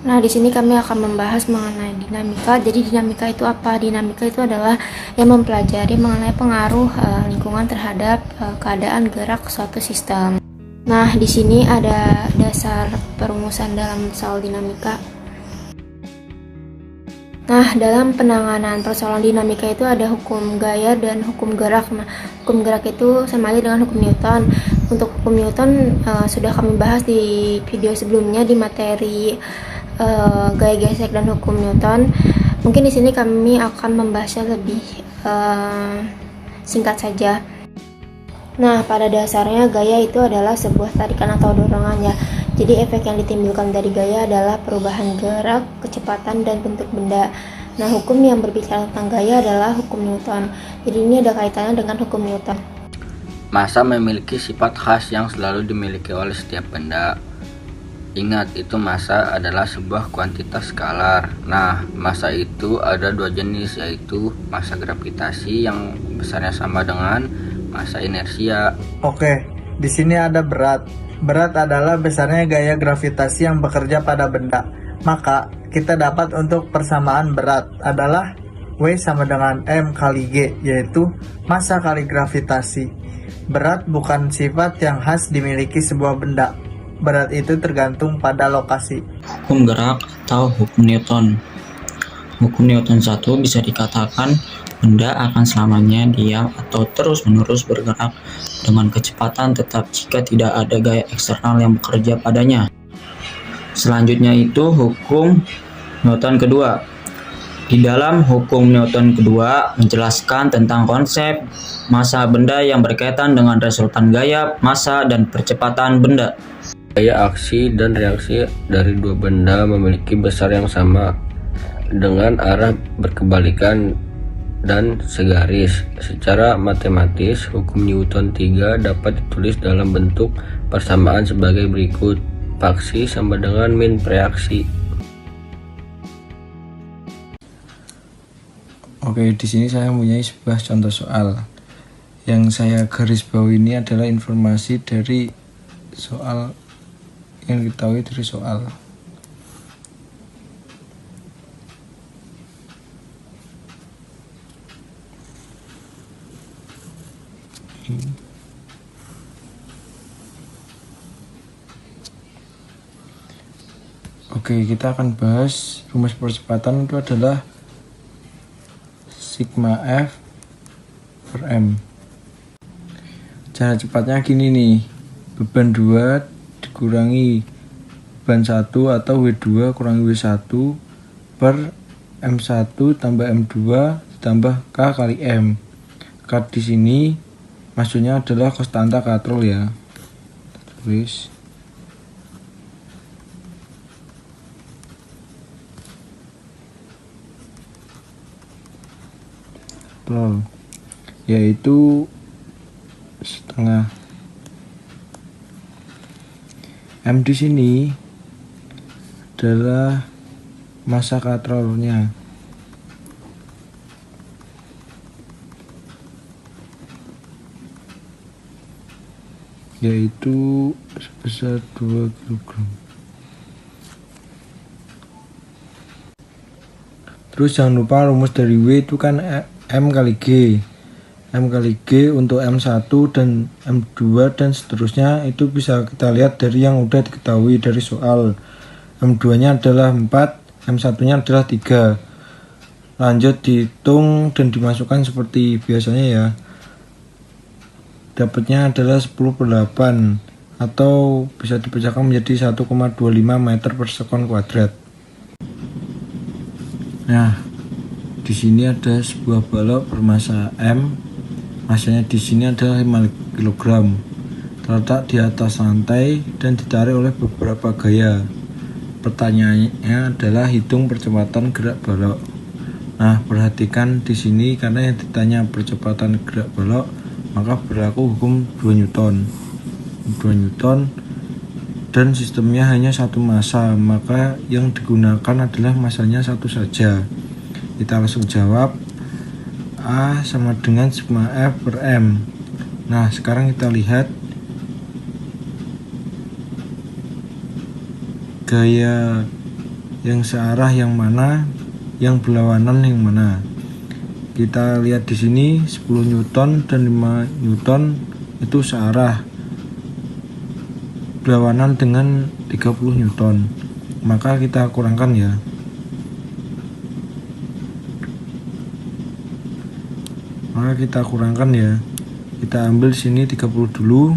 Nah, di sini kami akan membahas mengenai dinamika. Jadi dinamika itu apa? Dinamika itu adalah yang mempelajari mengenai pengaruh lingkungan terhadap keadaan gerak suatu sistem. Nah, di sini ada dasar perumusan dalam soal dinamika. Nah, dalam penanganan persoalan dinamika itu ada hukum gaya dan hukum gerak. Nah, hukum gerak itu sama aja dengan hukum Newton. Untuk hukum Newton sudah kami bahas di video sebelumnya di materi gaya gesek dan hukum Newton. Mungkin di sini kami akan membahasnya lebih singkat saja. Nah, pada dasarnya gaya itu adalah sebuah tarikan atau dorongan ya. Jadi efek yang ditimbulkan dari gaya adalah perubahan gerak, kecepatan, dan bentuk benda. Nah, hukum yang berbicara tentang gaya adalah hukum Newton. Jadi ini ada kaitannya dengan hukum Newton. Massa memiliki sifat khas yang selalu dimiliki oleh setiap benda. Ingat, itu massa adalah sebuah kuantitas skalar. Nah, massa itu ada dua jenis, yaitu massa gravitasi yang besarnya sama dengan massa inersia. Oke, di sini ada berat. Berat adalah besarnya gaya gravitasi yang bekerja pada benda. Maka, kita dapat untuk persamaan berat adalah W sama dengan M kali G, yaitu massa kali gravitasi. Berat bukan sifat yang khas dimiliki sebuah benda. Berat itu tergantung pada lokasi. Hukum gerak atau hukum Newton. Hukum Newton 1 bisa dikatakan benda akan selamanya diam atau terus-menerus bergerak dengan kecepatan tetap jika tidak ada gaya eksternal yang bekerja padanya. Selanjutnya itu hukum Newton kedua. Di dalam hukum Newton kedua menjelaskan tentang konsep massa benda yang berkaitan dengan resultan gaya, massa, dan percepatan benda. Gaya aksi dan reaksi dari dua benda memiliki besar yang sama dengan arah berkebalikan dan segaris. Secara matematis, hukum Newton 3 dapat ditulis dalam bentuk persamaan sebagai berikut. Paksi sama dengan min preaksi. Oke, di sini saya mempunyai sebuah contoh soal. Yang saya garis bawahi ini adalah informasi dari soal yang diketahui dari soal. Oke, kita akan bahas rumus percepatan itu adalah sigma F per M. Cara cepatnya gini nih, beban 2 dikurangi beban 1 atau W2 kurangi W1 per M1 tambah M2 ditambah K kali M. K di sini maksudnya adalah konstanta katrol ya. Tulis. Yaitu setengah. M di sini adalah massa katrolnya. Yaitu sebesar 2 kg. Terus jangan lupa rumus dari W itu kan M kali G. M kali G untuk M1 dan M2 dan seterusnya itu bisa kita lihat dari yang udah diketahui dari soal. M2 nya adalah 4, M1 nya adalah 3. Lanjut dihitung dan dimasukkan seperti biasanya ya. Dapatnya adalah 10/8 atau bisa dipecahkan menjadi 1,25 meter per sekon kuadrat. Nah, di sini ada sebuah balok bermassa M. Massanya di sini adalah 5 kg. Terletak di atas lantai dan ditarik oleh beberapa gaya. Pertanyaannya adalah hitung percepatan gerak balok. Nah, perhatikan di sini karena yang ditanya percepatan gerak balok, maka berlaku hukum 2 Newton. 2 Newton dan sistemnya hanya satu massa, maka yang digunakan adalah massanya satu saja. Kita langsung jawab, A sama dengan sigma F per M. Nah, sekarang kita lihat gaya yang searah yang mana, yang berlawanan yang mana. Kita lihat di sini 10 Newton dan 5 Newton itu searah, berlawanan dengan 30 Newton. Maka kita kurangkan ya. Kita ambil sini 30 dulu,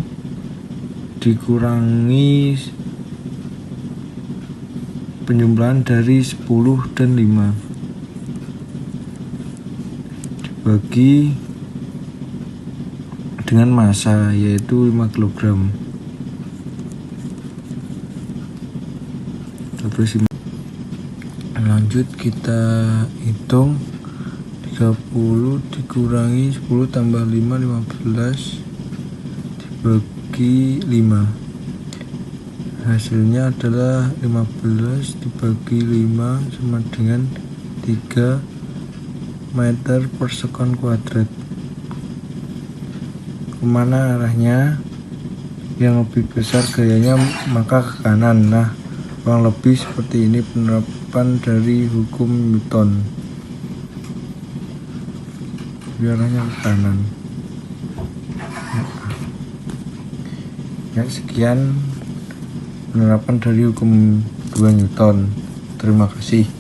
dikurangi penjumlahan dari 10 dan 5, dibagi dengan massa yaitu 5 kg. Terus lanjut kita hitung 30 dikurangi 10 tambah 5, 15 dibagi 5. Hasilnya adalah 15 dibagi 5 sama dengan 3 meter per sekon kuadrat. Kemana arahnya? Yang lebih besar gayanya maka ke kanan. Nah, kurang lebih seperti ini penerapan dari hukum Newton. Arahnya ke kanan. Ya, sekian penerapan dari hukum 2 Newton. Terima kasih.